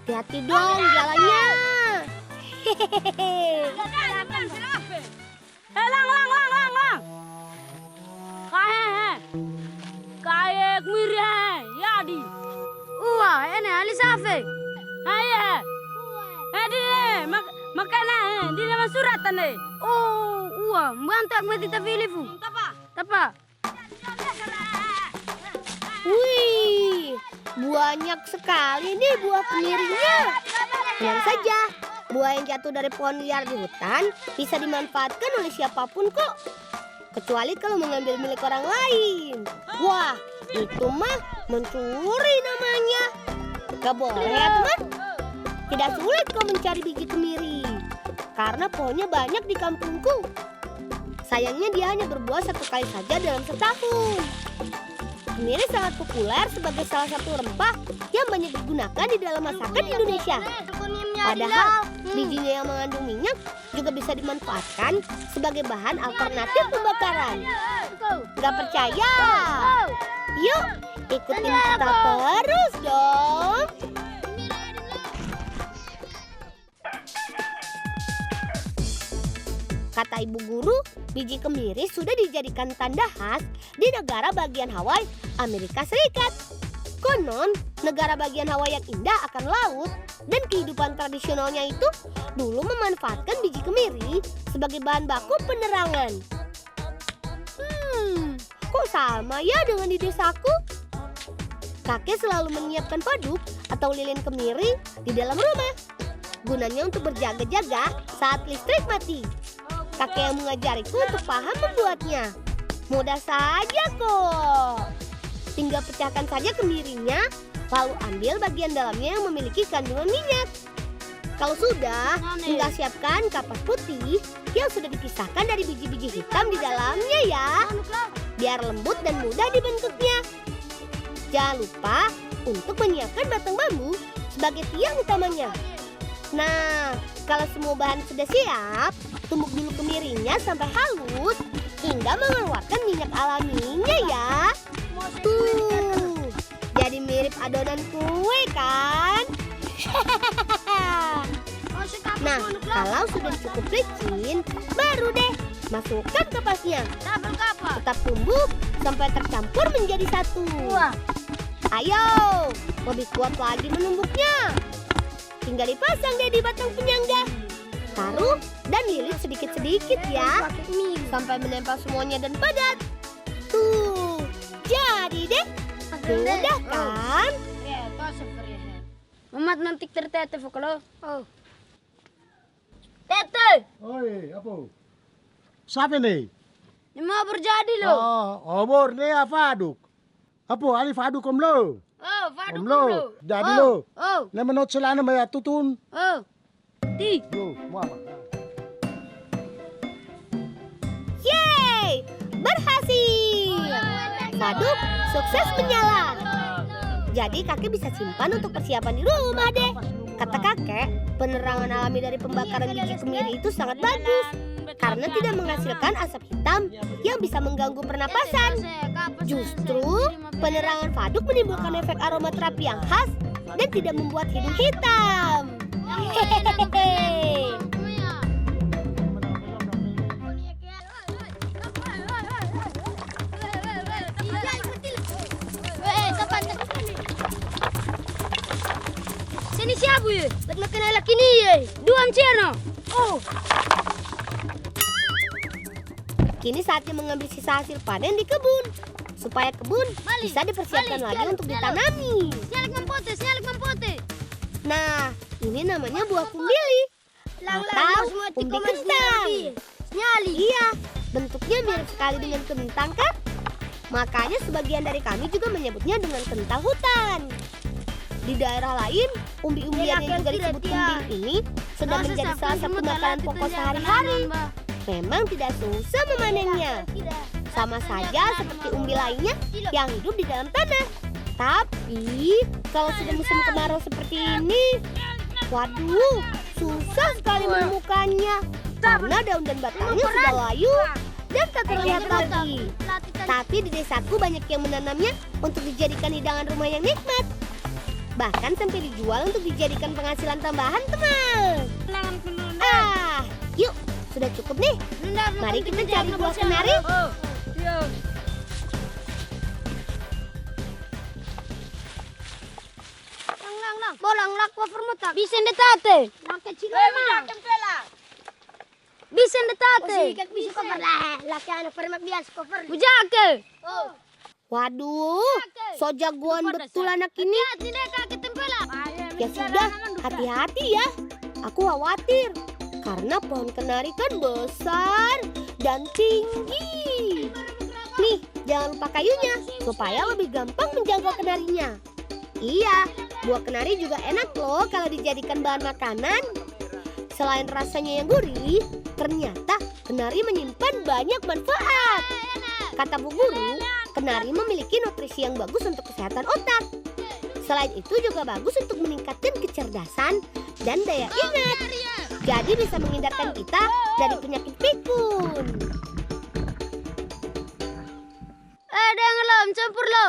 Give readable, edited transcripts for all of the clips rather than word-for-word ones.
Hati-hati dong jalannya. Hehehe. Lang. Kayak miri ya di. Wah, ini ali safe. Ayah. Di makanya di nama suratan deh. Oh, wah, bantak mati tafilifu. Tapa. Wih, banyak sekali nih buah kemirinya. Tenang saja, buah yang jatuh dari pohon liar di hutan bisa dimanfaatkan oleh siapapun kok. Kecuali kalau mengambil milik orang lain. Wah, itu mah mencuri namanya. Gak boleh ya teman. Tidak sulit kau mencari biji kemiri. Karena pohonnya banyak di kampungku. Sayangnya dia hanya berbuah 1 kali saja dalam setahun. Kemiri sangat populer sebagai salah satu rempah yang banyak digunakan di dalam masakan Indonesia. Padahal bijinya yang mengandung minyak juga bisa dimanfaatkan sebagai bahan alternatif pembakaran. Gak percaya? Yuk, ikutin kita terus dong. Kata ibu guru, biji kemiri sudah dijadikan tanda khas di negara bagian Hawaii, Amerika Serikat. Konon, negara bagian Hawaii yang indah akan laut dan kehidupan tradisionalnya itu dulu memanfaatkan biji kemiri sebagai bahan baku penerangan. Kok sama ya dengan di desaku? Kakek selalu menyiapkan paduk atau lilin kemiri di dalam rumah. Gunanya untuk berjaga-jaga saat listrik mati. Kakek yang mengajariku untuk paham membuatnya. Mudah saja kok. Tinggal pecahkan saja kemirinya, lalu ambil bagian dalamnya yang memiliki kandungan minyak. Kalau sudah, tinggal siapkan kapas putih yang sudah dipisahkan dari biji-biji hitam di dalamnya ya. Biar lembut dan mudah dibentuknya. Jangan lupa untuk menyiapkan batang bambu sebagai tiang utamanya. Nah, kalau semua bahan sudah siap, tumbuk dulu kemirinya sampai halus hingga mengeluarkan minyak alaminya ya. Tuh, jadi mirip adonan kue kan? Nah, kalau sudah cukup licin, baru deh masukkan kapasnya. Tetap tumbuk sampai tercampur menjadi satu. Ayo, lebih kuat lagi menumbuknya. Tinggal dipasang deh di batang penyangga. Taruh dan lilit sedikit-sedikit ya, sampai menempel semuanya dan padat. Tuh, jadi deh. Mudah kan? Mamat nanti tertete kalau. Tete. Oi, apa? Siapa nih? Ini mau berjadi lo. Obor nih apa aduk? Apa alif aduk om lo? Oh, fadu Om lo, jadi lo. Oh. Na menot selana maya tutun. Oh. Ti. Lo, mau apa? Yeay, berhasil. Paduk sukses menyala. Jadi kakek bisa simpan untuk persiapan di rumah deh. Kata kakek, penerangan alami dari pembakaran biji kemiri itu sangat bagus. Karena tidak menghasilkan asap hitam yang bisa mengganggu pernapasan. Justru, penerangan faduk menimbulkan efek aromaterapi yang khas dan tidak membuat hidung hitam. Hehehe. Sini siapa ya? Nak kenal laki ni ya. Dua cina. Oh. Kini saatnya mengambil sisa hasil panen di kebun. Supaya kebun bisa dipersiapkan lagi untuk ditanami. Nyalik mempote. Nah, ini namanya buah kumbili. Atau umbi kentang. Nyali. Iya, bentuknya mirip sekali dengan kentang kan? Makanya sebagian dari kami juga menyebutnya dengan kentang hutan. Di daerah lain, umbi-umbian yang juga disebut kumbili ini sudah menjadi salah satu makanan pokok sehari-hari. Memang tidak susah memanennya. Sama saja seperti umbi lainnya yang hidup di dalam tanah. Tapi, kalau sudah musim kemarau seperti ini, waduh, susah sekali menemukannya. Karena daun dan batangnya sudah layu dan tak terlihat lagi. Tapi di desaku banyak yang menanamnya untuk dijadikan hidangan rumah yang nikmat. Bahkan sampai dijual untuk dijadikan penghasilan tambahan, teman. Yuk, sudah cukup nih. Mari kita cari buah kenari. Bolang lakwa permuta. Bisa ndetate. Laki cilema. Bisa ndetate. Bisa cover lah. Laki anak permat biasa cover. Bujake. Waduh, so jagoan betul anak ini. Ya sudah, hati-hati ya. Aku khawatir karena pohon kenari kan besar dan tinggi. Nih, jangan lupa kayunya supaya lebih gampang menjangkau kenarinya. Iya, buah kenari juga enak loh kalau dijadikan bahan makanan. Selain rasanya yang gurih, ternyata kenari menyimpan banyak manfaat. Kata Bu Guru, kenari memiliki nutrisi yang bagus untuk kesehatan otak. Selain itu juga bagus untuk meningkatkan kecerdasan dan daya ingat. Jadi bisa menghindarkan kita dari penyakit pikun. Jangan lo, campur lo.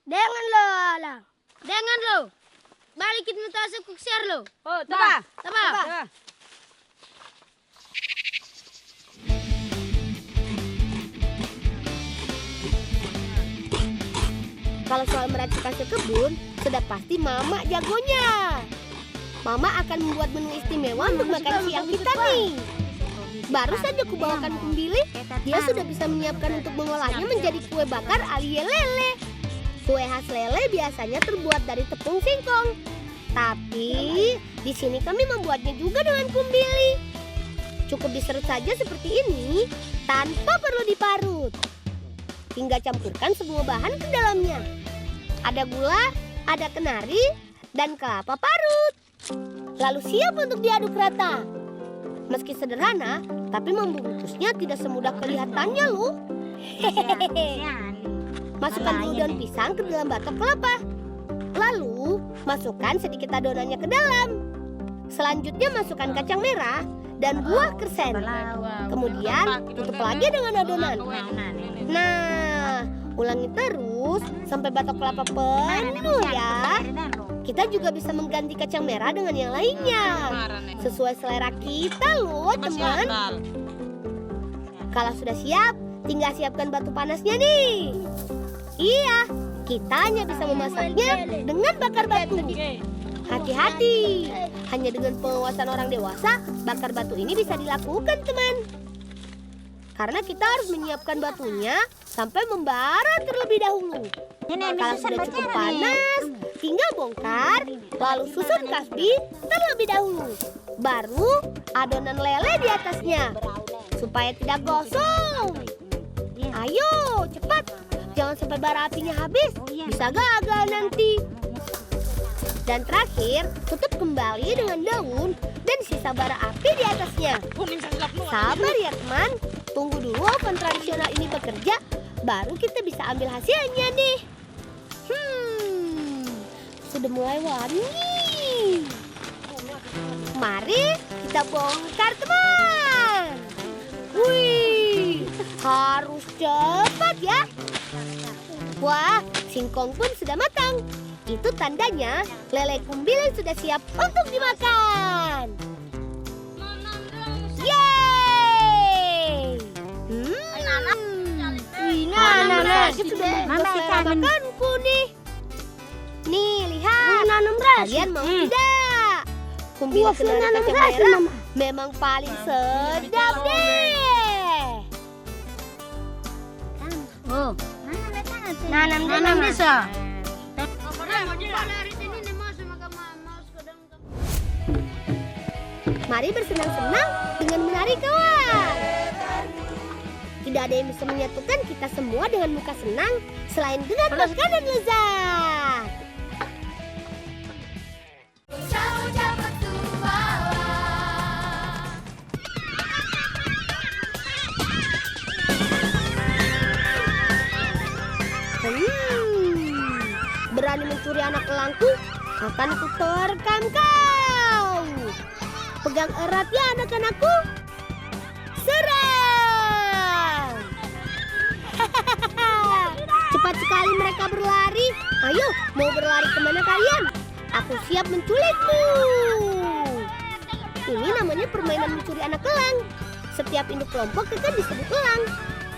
Jangan lo, lah. Jangan lo. Balikin mata aku share lo. Tapa. Kalau soal meracik hasil kebun, sudah pasti Mama jagonya. Mama akan membuat menu istimewa untuk makan siang kita nih. Baru saja kubawakan kumbili, dia sudah bisa menyiapkan untuk mengolahnya menjadi kue bakar alias lele. Kue khas lele biasanya terbuat dari tepung singkong. Tapi di sini kami membuatnya juga dengan kumbili. Cukup diserut saja seperti ini tanpa perlu diparut. Hingga campurkan semua bahan ke dalamnya. Ada gula, ada kenari, dan kelapa parut. Lalu siap untuk diaduk rata. Meski sederhana, tapi membungkusnya tidak semudah kelihatannya loh. Masukkan dulu daun pisang ke dalam batok kelapa. Lalu, masukkan sedikit adonannya ke dalam. Selanjutnya masukkan kacang merah dan buah kersen. Kemudian, tutup lagi dengan adonan. Nah, ulangi terus sampai batok kelapa penuh ya. Kita juga bisa mengganti kacang merah dengan yang lainnya. Sesuai selera kita loh, teman. Kalau sudah siap, tinggal siapkan batu panasnya nih. Iya, kita hanya bisa memasaknya dengan bakar batu. Hati-hati, hanya dengan pengawasan orang dewasa, bakar batu ini bisa dilakukan, teman. Karena kita harus menyiapkan batunya sampai membara terlebih dahulu. Kalau sudah cukup panas, tinggal bongkar, lalu susun kasbi terlebih dahulu. Baru adonan lele di atasnya, supaya tidak gosong. Ayo, cepat. Jangan sampai bara apinya habis, bisa gagal nanti. Dan terakhir, tutup kembali dengan daun dan sisa bara api di atasnya. Sabar ya teman, tunggu dulu oven tradisional ini bekerja, baru kita bisa ambil hasilnya nih. Sudah mulai wangi. Mari kita bongkar teman. Wih, harus cepat ya. Wah, singkong pun sudah matang. Itu tandanya lele kumbili sudah siap untuk dimakan. Yeay! Nanas sudah selera makanku nih. Nih, lihat. Kalian mau tidak? Kumbili kenari kacang merah memang paling sedap deh. Nanam desa. Mari bersenang-senang dengan menari kawan. Tidak ada yang bisa menyatukan kita semua dengan muka senang selain dengan makanan lezat. Berani mencuri anak elangku, akan kuterkam kau. Pegang erat ya anak-anakku. Serang! Cepat sekali mereka berlari. Ayo, mau berlari kemana kalian? Aku siap menculikmu. Ini namanya permainan mencuri anak elang. Setiap induk kelompok kan disebut elang,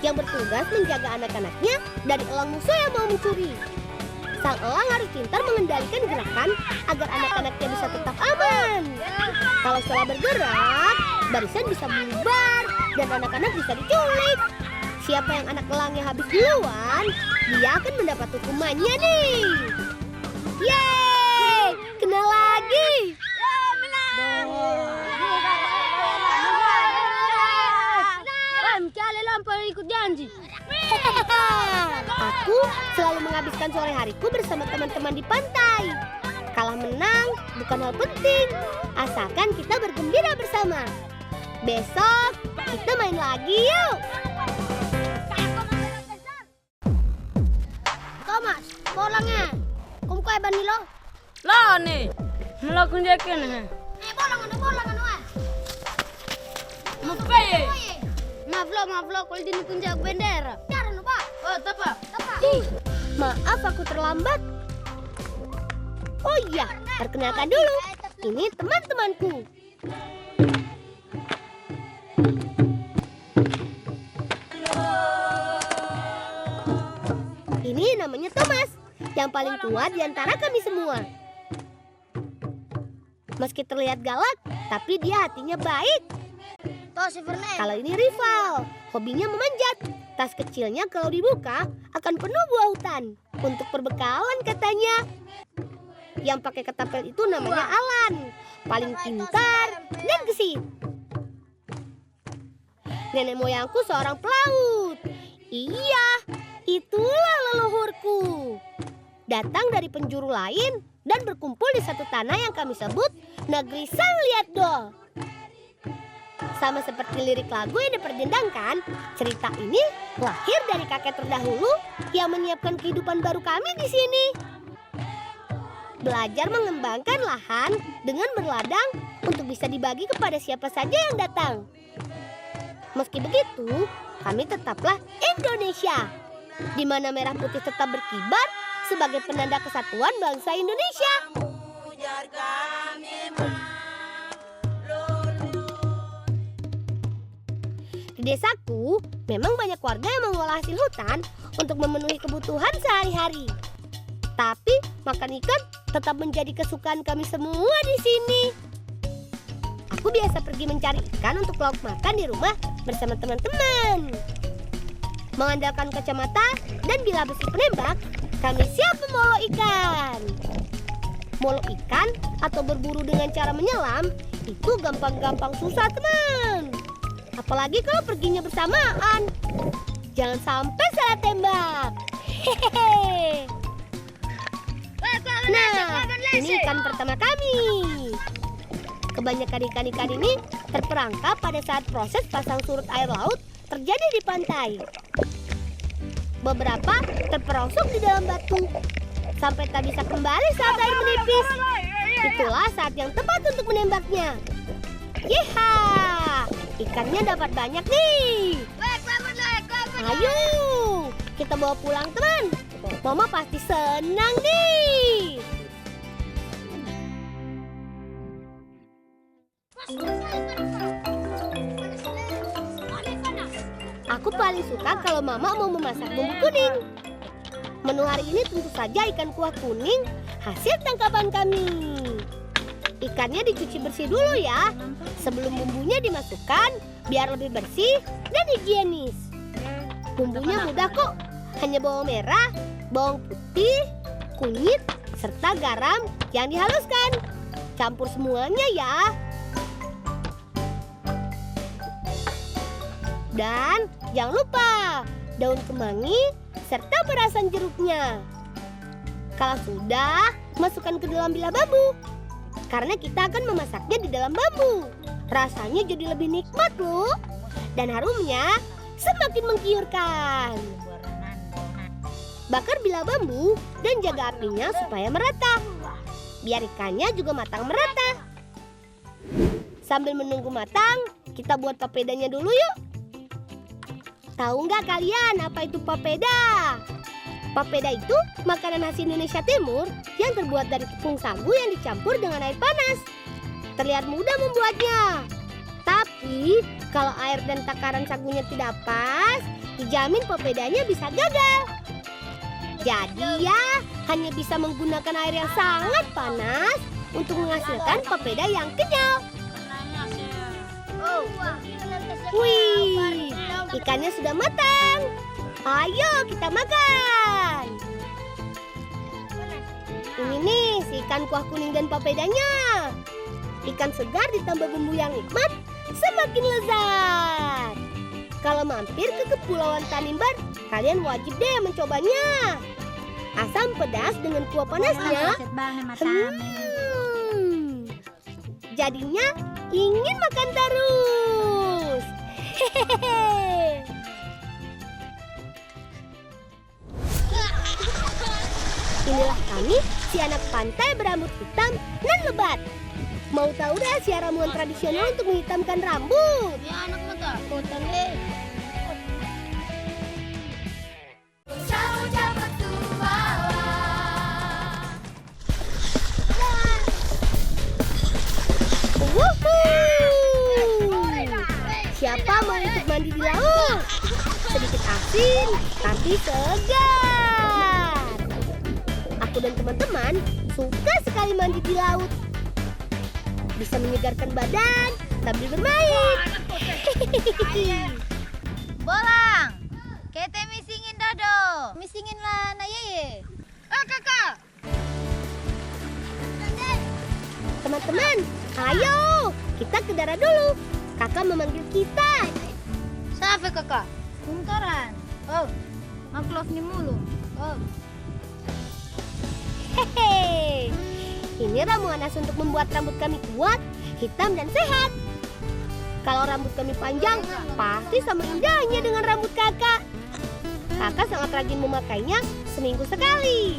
yang bertugas menjaga anak-anaknya dari elang musuh yang mau mencuri. Sang elang harus pintar mengendalikan gerakan agar anak-anaknya bisa tetap aman. Kalau salah bergerak, barisan bisa bubar dan anak-anak bisa diculik. Siapa yang anak elangnya habis duluan, dia akan mendapat hukumannya nih. Yeay, kena lagi. Kali lampau ikut janji. Aku selalu menghabiskan sore hariku bersama teman-teman di pantai. Kalah menang bukan hal penting, asalkan kita bergembira bersama. Besok kita main lagi yuk. Thomas, bolangnya. Kung kaya ba nilo? Lo nih, melakukan jakin. Bolang ano. Mupay. Maaf lo, kalau dinipunjak bendera. Cara no ba? Oh, tapa. Maaf aku terlambat. Oh iya, perkenalkan dulu. Ini teman-temanku. Ini namanya Thomas, yang paling tua di antara kami semua. Meski terlihat galak, tapi dia hatinya baik. Tuh si Fernel. Kalau ini rival, hobinya memanjat. Tas kecilnya kalau dibuka akan penuh buah hutan. Untuk perbekalan katanya. Yang pakai ketapel itu namanya Alan. Paling pintar dan gesit. Nenek moyangku seorang pelaut. Iya, itulah leluhurku. Datang dari penjuru lain dan berkumpul di satu tanah yang kami sebut Negeri Sang Liatdol. Sama seperti lirik lagu yang diperdendangkan, cerita ini lahir dari kakek terdahulu yang menyiapkan kehidupan baru kami di sini. Belajar mengembangkan lahan dengan berladang untuk bisa dibagi kepada siapa saja yang datang. Meski begitu, kami tetaplah Indonesia, di mana merah putih tetap berkibar sebagai penanda kesatuan bangsa Indonesia. Di desaku, memang banyak warga yang mengolah hasil hutan untuk memenuhi kebutuhan sehari-hari. Tapi makan ikan tetap menjadi kesukaan kami semua di sini. Aku biasa pergi mencari ikan untuk lauk makan di rumah bersama teman-teman. Mengandalkan kacamata dan bilah besi penembak, kami siap memolo ikan. Molo ikan atau berburu dengan cara menyelam itu gampang-gampang susah, teman. Apalagi kalau perginya bersamaan. Jangan sampai salah tembak. Hehehe. Nah, ini ikan pertama kami. Kebanyakan ikan-ikan ini terperangkap pada saat proses pasang surut air laut terjadi di pantai. Beberapa terperosok di dalam batu sampai tak bisa kembali saat air menipis. Itulah saat yang tepat untuk menembaknya. Yeha, ikannya dapat banyak nih. Ayo, kita bawa pulang, teman. Mama pasti senang nih. Aku paling suka kalau Mama mau memasak bumbu kuning. Menu hari ini tentu saja ikan kuah kuning hasil tangkapan kami. Ikannya dicuci bersih dulu ya, sebelum bumbunya dimasukkan biar lebih bersih dan higienis. Bumbunya mudah kok, hanya bawang merah, bawang putih, kunyit, serta garam yang dihaluskan. Campur semuanya ya. Dan jangan lupa daun kemangi serta perasan jeruknya. Kalau sudah, masukkan ke dalam bilah bambu. Karena kita akan memasaknya di dalam bambu. Rasanya jadi lebih nikmat loh. Dan harumnya semakin menggiurkan. Bakar bilah bambu dan jaga apinya supaya merata. Biar ikannya juga matang merata. Sambil menunggu matang, kita buat papedanya dulu yuk. Tahu nggak kalian apa itu papeda? Papeda itu makanan khas Indonesia Timur yang terbuat dari tepung sagu yang dicampur dengan air panas. Terlihat mudah membuatnya. Tapi kalau air dan takaran sagunya tidak pas, dijamin papedanya bisa gagal. Jadi ya, hanya bisa menggunakan air yang sangat panas untuk menghasilkan papeda yang kenyal. Wih, ikannya sudah matang. Ayo kita makan. Ini nih si ikan kuah kuning dan papedanya. Ikan segar ditambah bumbu yang nikmat, semakin lezat. Kalau mampir ke Kepulauan Tanimbar, kalian wajib deh mencobanya. Asam pedas dengan kuah panasnya. Jadinya ingin makan terus. Hehehe. Inilah kami, si anak pantai berambut hitam dan lebat. Mau tahu rahasia ramuan tradisional untuk menghitamkan rambut? Ya anak mata. Kota le. Siapa mau ikut mandi di laut? Sedikit asin, tapi segar. Aku dan teman-teman suka sekali mandi di laut. Bisa menyegarkan badan sambil bermain. Bolang. Kete misingin dado. Misingin lah na yeye. Kakak. Teman-teman, ayo kita ke darat dulu. Kakak memanggil kita. Siapa kakak? Kuntaran. Oh, maklov ni mulu. Oh. Hehe. Ini ramuan khas untuk membuat rambut kami kuat, hitam dan sehat. Kalau rambut kami panjang, pasti sama indahnya dengan rambut kakak. Kakak sangat rajin memakainya seminggu sekali.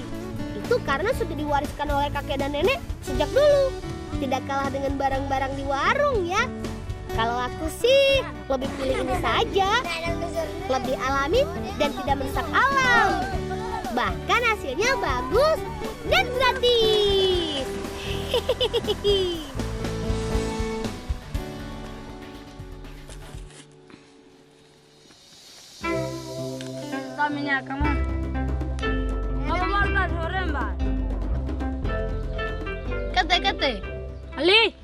Itu karena sudah diwariskan oleh kakek dan nenek sejak dulu. Tidak kalah dengan barang-barang di warung ya. Kalau aku sih lebih pilih ini saja. Lebih alami dan tidak merusak alam. Bahkan hasilnya bagus dan gratis. Hehehe. Taminya kamu. Apa mau buat sore mbak? Kete. Ali,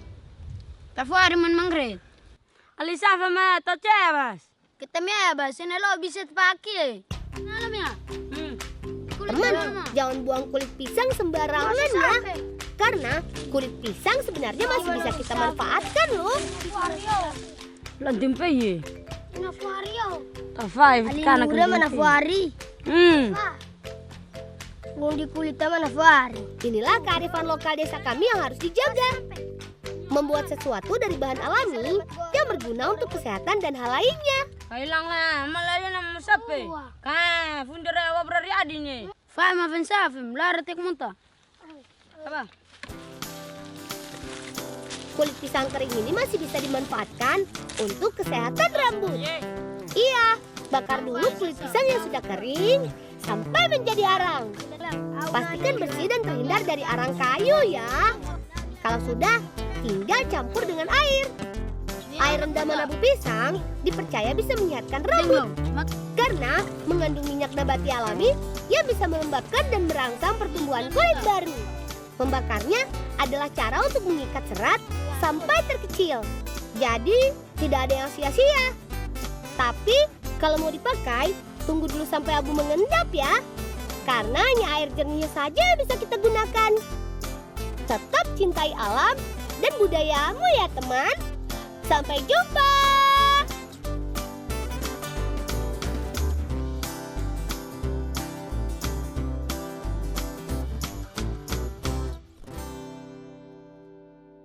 Tafuari man mangre. Ali safa ma to cebas. Kita miaba sini lo bisa pakai. Nalamnya. Teman, jangan buang kulit pisang sembarangan ya. Karena kulit pisang sebenarnya masih bisa kita manfaatkan loh. Lantim peye. Nafuario. Tafai kana Udah mana fuari? Mau di kulitnya mana fuari? Inilah kearifan lokal desa kami yang harus dijaga. Membuat sesuatu dari bahan alami yang berguna untuk kesehatan dan hal lainnya. Kailang lah, malaya na musape. Ka, fundere wa berari adine. Fai ma fensafim, lara tek munta. Apa? Kulit pisang kering ini masih bisa dimanfaatkan untuk kesehatan rambut. Iya, bakar dulu kulit pisang yang sudah kering sampai menjadi arang. Pastikan bersih dan terhindar dari arang kayu ya. Kalau sudah, tinggal campur dengan air. Air rendaman abu pisang dipercaya bisa menyehatkan rambut karena mengandung minyak nabati alami yang bisa melembabkan dan merangsang pertumbuhan kulit baru. Membakarnya adalah cara untuk mengikat serat sampai terkecil. Jadi tidak ada yang sia-sia. Tapi kalau mau dipakai, tunggu dulu sampai abu mengendap ya. Karena hanya air jernihnya saja yang bisa kita gunakan. Tetap cintai alam dan budayamu ya teman. Sampai jumpa.